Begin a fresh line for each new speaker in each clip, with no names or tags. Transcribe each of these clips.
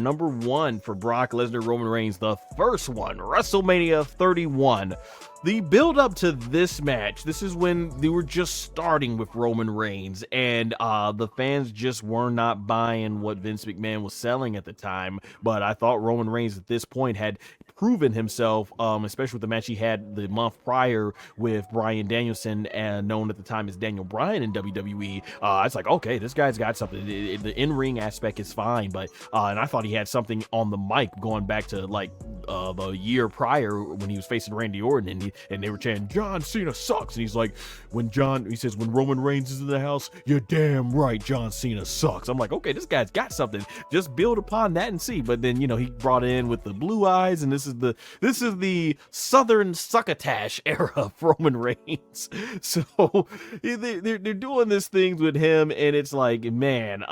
number 1 for Brock Lesnar, Roman Reigns, the first one, WrestleMania 31. The build up to this match, this is when they were just starting with Roman Reigns, and the fans just were not buying what Vince McMahon was selling at the time. But I thought Roman Reigns at this point had proven himself, especially with the match he had the month prior with Bryan Danielson, and known at the time as Daniel Bryan in WWE. It's like, okay, this guy's got something. The in-ring aspect is fine, but and I thought he had something on the mic going back to like the year prior when he was facing Randy Orton, and they were chanting, John Cena sucks, and he's like, when Roman Reigns is in the house, you're damn right, John Cena sucks. I'm like, okay, this guy's got something, just build upon that and see. But then, he brought in with the blue eyes, and this is the Southern succotash era of Roman Reigns. So they're doing these things with him, and it's like, man,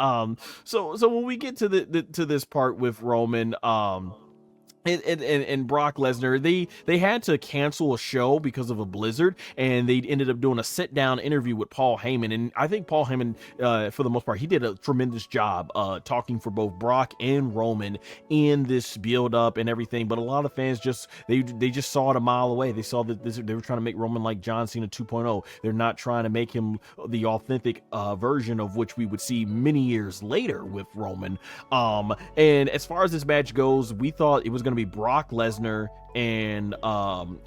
so when we get to to this part with Roman, and Brock Lesnar, they had to cancel a show because of a blizzard, and they ended up doing a sit-down interview with Paul Heyman. And I think Paul Heyman, for the most part, he did a tremendous job talking for both Brock and Roman in this build-up and everything. But a lot of fans they just saw it a mile away. They saw that they were trying to make Roman like John Cena 2.0. They're not trying to make him the authentic version of which we would see many years later with Roman. And as far as this match goes, we thought it was going to be Brock Lesnar and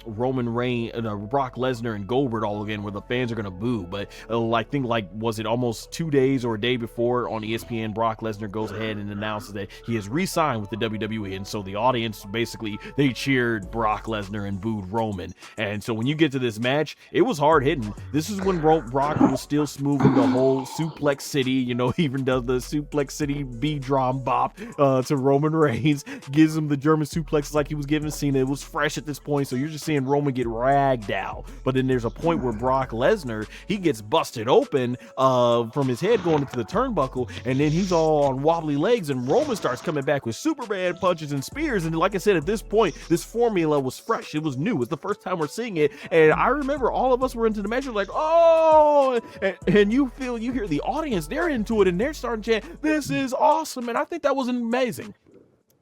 Roman Reigns, Brock Lesnar and Goldberg all again, where the fans are gonna boo. But I think, was it almost 2 days or a day before on ESPN, Brock Lesnar goes ahead and announces that he has re-signed with the WWE, and so the audience basically, they cheered Brock Lesnar and booed Roman. And so when you get to this match, it was hard hitting. This is when Brock was still smoothing the whole Suplex City, he even does the Suplex City B-drum bop to Roman Reigns, gives him the German suplexes like he was giving Cena. It was fresh at this point, so you're just seeing Roman get ragged out. But then there's a point where Brock Lesnar, he gets busted open from his head going into the turnbuckle, and then he's all on wobbly legs, and Roman starts coming back with Superman punches and spears. And like I said, at this point, this formula was fresh. It was new. It was the first time we're seeing it, and I remember all of us were into the match like, oh, and you hear the audience, they're into it, and they're starting to chant, this is awesome. And I think that was amazing.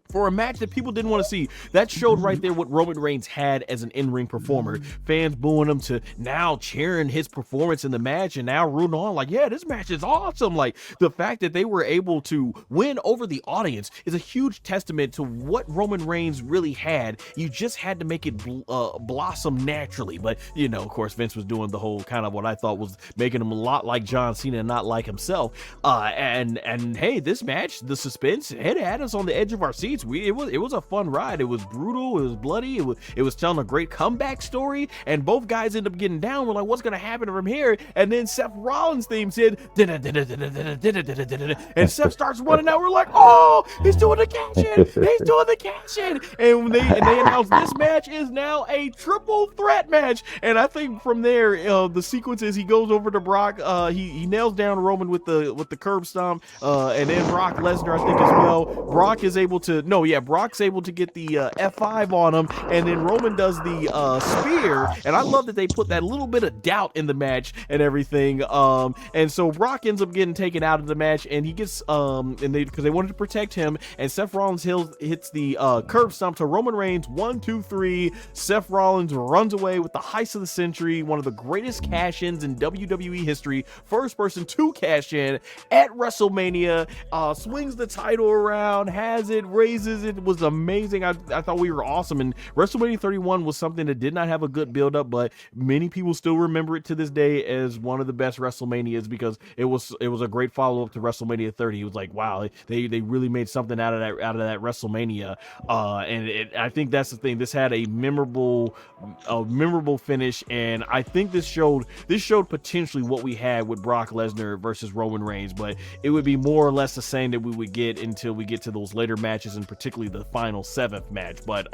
For a match that people didn't want to see, that showed right there what Roman Reigns had as an in-ring performer. Fans booing him to now cheering his performance in the match and now rooting on like, yeah, this match is awesome. Like, the fact that they were able to win over the audience is a huge testament to what Roman Reigns really had. You just had to make it blossom naturally. But, of course, Vince was doing the whole kind of what I thought was making him a lot like John Cena and not like himself. And hey, this match, the suspense, it had us on the edge of our seats. It was a fun ride. It was brutal. It was bloody. It was telling a great comeback story. And both guys end up getting down. We're like, what's gonna happen from here? And then Seth Rollins' theme said, and Seth starts running out. We're like, oh, he's doing the cash in. He's doing the cash in. And they announced this match is now a triple threat match. And I think from there, the sequence is he goes over to Brock. He nails down Roman with the curb stomp. And then Brock Lesnar, I think as well. Brock's able to get the F5 on him, and then Roman does the spear, and I love that they put that little bit of doubt in the match and everything, and so Brock ends up getting taken out of the match, and he gets, because they wanted to protect him, and Seth Rollins hits the curb stomp to Roman Reigns, 1, 2, 3, Seth Rollins runs away with the heist of the century, one of the greatest cash-ins in WWE history, first person to cash in at WrestleMania, swings the title around, has it, raises it, was amazing. I thought we were awesome, and WrestleMania 31 was something that did not have a good build-up, but many people still remember it to this day as one of the best WrestleManias because it was a great follow-up to WrestleMania 30. It was like, wow, they really made something out of that WrestleMania, and I think that's the thing. This had a memorable finish, and I think this showed potentially what we had with Brock Lesnar versus Roman Reigns, but it would be more or less the same that we would get until we get to those later matches, and particularly the final 7th match. But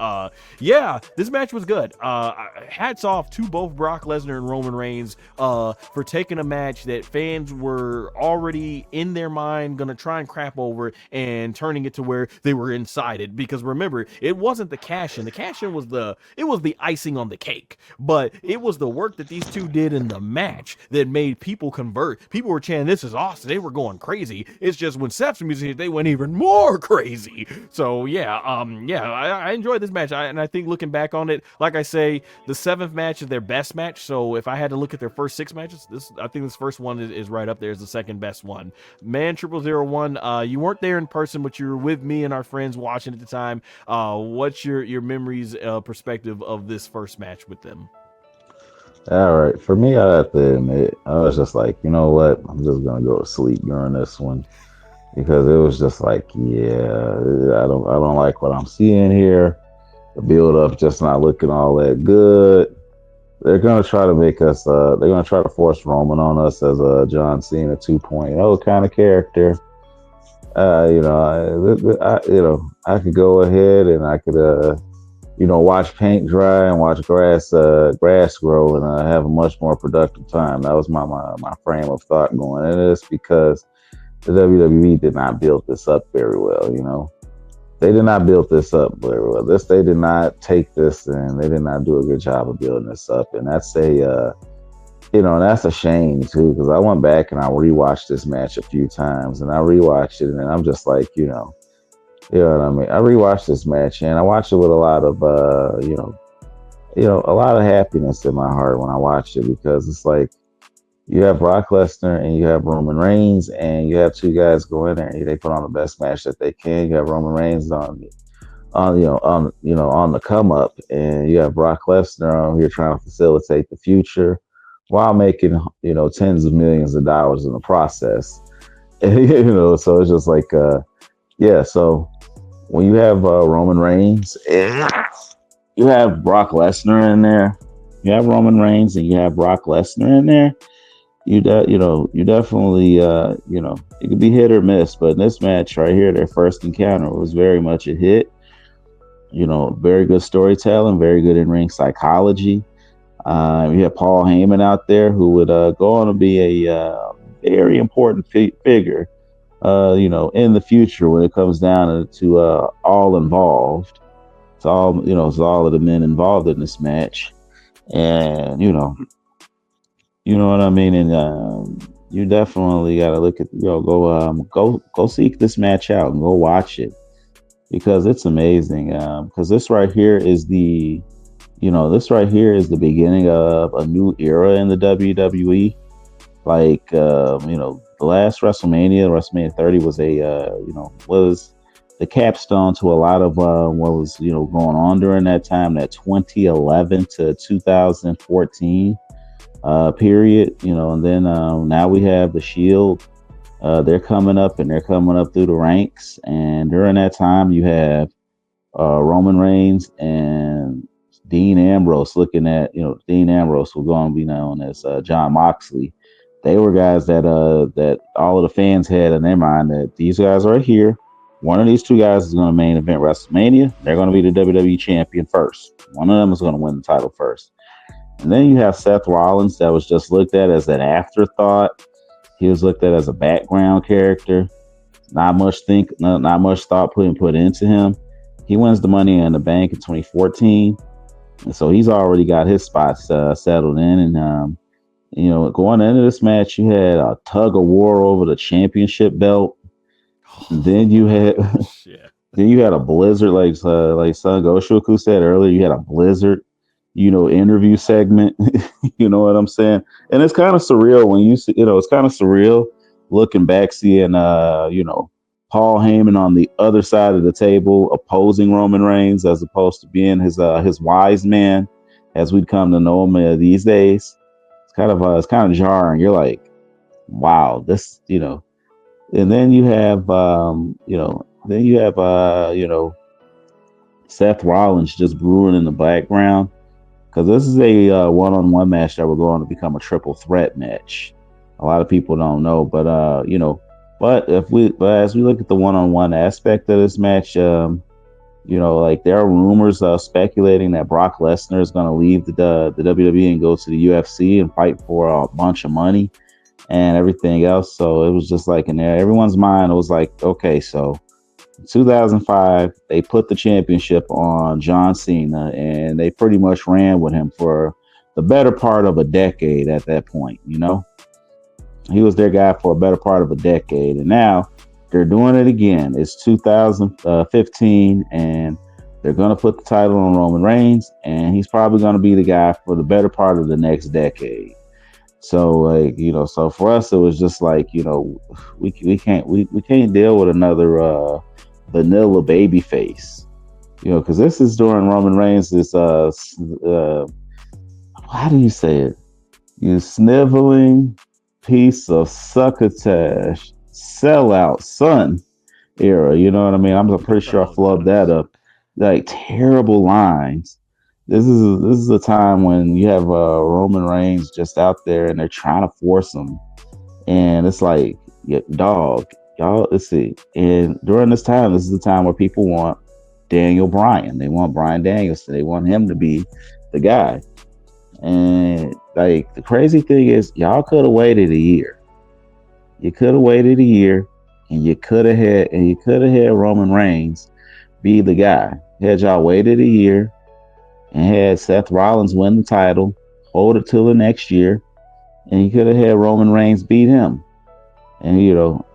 yeah, this match was good. Hats off to both Brock Lesnar and Roman Reigns for taking a match that fans were already in their mind gonna try and crap over and turning it to where they were inside it. Because remember, it wasn't the cash-in. The cash-in was the icing on the cake, but it was the work that these two did in the match that made people convert. People were chanting, this is awesome. They were going crazy. It's just when Seth's music hit, they went even more crazy. So So I enjoyed this match, and I think looking back on it, like I say, the 7th match is their best match. So if I had to look at their first 6 matches, I think this first one is right up there as the second best one. Man, 0001, you weren't there in person, but you were with me and our friends watching at the time. What's your memories, perspective of this first match with them?
All right, for me, I have to admit, I was just like, you know what, I'm just gonna go to sleep during this one because it was just like, yeah, I don't like what I'm seeing here. The build up just not looking all that good. They're gonna try to make us. They're gonna try to force Roman on us as a John Cena 2.0 kind of character. I could go ahead and I could, watch paint dry and watch grass grow and have a much more productive time. That was my frame of thought going into this because the WWE did not build this up very well. They did not build this up very well. They did not take this and they did not do a good job of building this up, and that's a shame too because I went back and I rewatched this match a few times and I rewatched it and I'm just like, you know what I mean. I rewatched this match and I watched it with a lot of a lot of happiness in my heart when I watched it because it's like you have Brock Lesnar and you have Roman Reigns and you have two guys go in there and they put on the best match that they can. You have Roman Reigns on the come up, and you have Brock Lesnar on here trying to facilitate the future while making tens of millions of dollars in the process. So it's just like yeah. So when you have Roman Reigns, you have Brock Lesnar in there. You have Roman Reigns and you have Brock Lesnar in there. You definitely it could be hit or miss, but in this match right here, their first encounter was very much a hit. Very good storytelling, very good in ring psychology. You have Paul Heyman out there who would go on to be a very important figure, in the future when it comes down to all involved. It's all of the men involved in this match, and you know what I mean. And you definitely got to look at go seek this match out and go watch it because it's amazing. Because this right here is the beginning of a new era in the WWE. Like the last WrestleMania 30 was was the capstone to a lot of what was going on during that time, that 2011 to 2014 period. And then now we have the Shield. They're coming up and they're coming up through the ranks. And during that time, you have Roman Reigns and Dean Ambrose Dean Ambrose was going to be known as John Moxley. They were guys that all of the fans had in their mind that these guys right here, one of these two guys is going to main event WrestleMania. They're going to be the WWE champion first. One of them is going to win the title first. And then you have Seth Rollins that was just looked at as an afterthought. He was looked at as a background character. Not much thought put into him. He wins the Money in the Bank in 2014, and so he's already got his spots settled in. And going into this match, you had a tug of war over the championship belt. And then you had
Yeah.
then you had a blizzard, like SonGoshuaku said earlier. You had a blizzard, interview segment. You know what I'm saying? And it's kind of surreal when you see, it's kind of surreal looking back, seeing Paul Heyman on the other side of the table opposing Roman Reigns as opposed to being his wise man as we'd come to know him these days. It's kind of jarring. You're like, wow, this. And then you have Seth Rollins just brewing in the background because this is a one-on-one match that we're going to become a triple threat match. A lot of people don't know, but but as we look at the one-on-one aspect of this match, like there are rumors speculating that Brock Lesnar is going to leave the WWE and go to the UFC and fight for a bunch of money and everything else. So it was just like in everyone's mind, it was like, okay, so in 2005, they put the championship on John Cena and they pretty much ran with him for the better part of a decade at that point. He was their guy for a better part of a decade. And now they're doing it again. It's 2015, and they're going to put the title on Roman Reigns, and he's probably going to be the guy for the better part of the next decade. So, like, so for us, it was just like, we can't deal with another vanilla baby face, because this is during Roman Reigns. How do you say it? You sniveling piece of succotash, sellout son era. You know what I mean? I'm pretty sure I flubbed that up. Like, terrible lines. This is a time when you have Roman Reigns just out there and they're trying to force him, and it's like, yeah, dog, y'all. Let's see. And during this time, this is the time where people want Daniel Bryan. They want Bryan Danielson. They want him to be the guy. And like, the crazy thing is, y'all could have waited a year. You could have waited a year, and you could have had Roman Reigns be the guy. Had y'all waited a year and had Seth Rollins win the title, hold it till the next year, and you could have had Roman Reigns beat him, and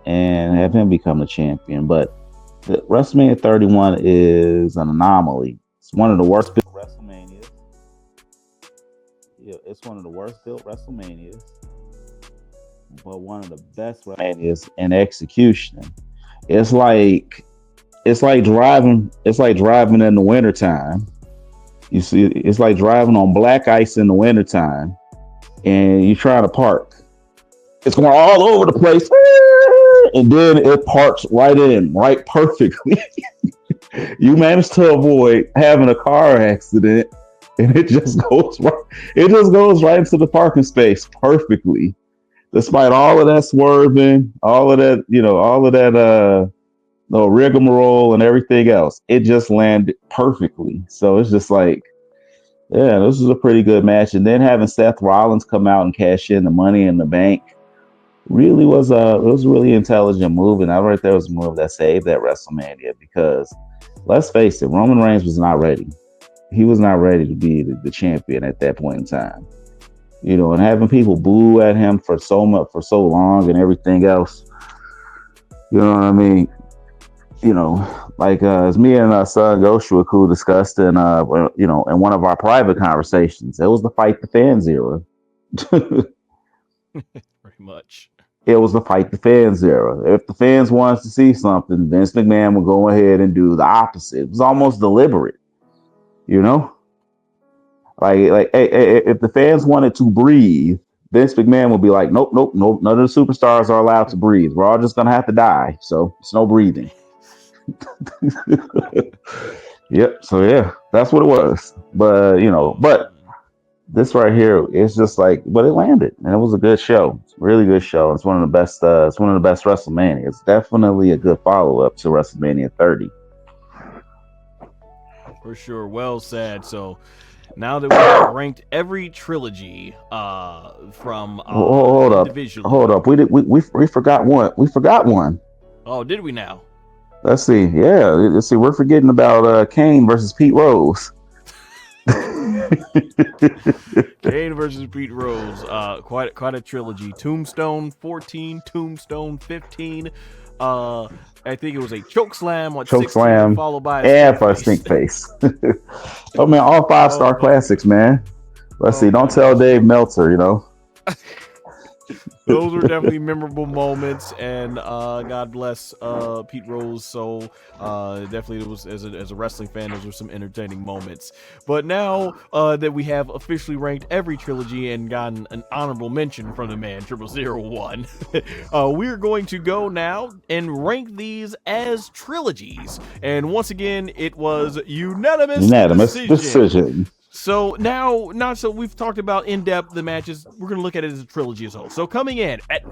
and have him become the champion. But WrestleMania 31 is an anomaly. It's one of the worst built WrestleManias. It's one of the worst built WrestleManias, but one of the best WrestleManias in execution. It's like driving in the wintertime. You see, it's like driving on black ice in the wintertime, and you're trying to park. It's going all over the place, and then it parks right perfectly. You manage to avoid having a car accident, and it just goes right into the parking space perfectly, despite all of that swerving, all of that rigmarole and everything else. It just landed perfectly. So it's just like, yeah, this was a pretty good match. And then having Seth Rollins come out and cash in the Money in the Bank really was a really intelligent move. And I right there was a move that saved that WrestleMania, because let's face it, Roman Reigns was not ready. He was not ready to be the champion at that point in time. And having people boo at him for so long and everything else. You know what I mean? As me and SonGoshuaku discussed in one of our private conversations, it was the fight the fans era.
Pretty much.
It was the fight the fans era. If the fans wanted to see something, Vince McMahon would go ahead and do the opposite. It was almost deliberate, Like, hey, if the fans wanted to breathe, Vince McMahon would be like, nope, none of the superstars are allowed to breathe. We're all just gonna have to die. So it's no breathing. Yep. So yeah, that's what it was. But this right here, it's just like, but it landed, and it was a good show. It's a really good show. It's one of the best. It's one of the best WrestleMania. It's definitely a good follow up to WrestleMania 30.
For sure. Well said. So now that we have ranked every trilogy from
hold up, we forgot one. We forgot one.
Oh, did we now?
Let's see. Yeah, let's see. We're forgetting about Kane versus Pete Rose.
Kane versus Pete Rose. Quite a trilogy. Tombstone 14, Tombstone 15. I think it was a choke slam on 16, followed by
a stink face. Oh man, all 5-star classics, man. Let's see. Don't tell Dave Meltzer,
Those were definitely memorable moments, and God bless Pete Rose. So definitely, it was as a wrestling fan, those were some entertaining moments. But now that we have officially ranked every trilogy and gotten an honorable mention from the man 0001, we're going to go now and rank these as trilogies. And once again, it was unanimous decision. So now so we've talked about in depth the matches. We're going to look at it as a trilogy as a whole. So coming in at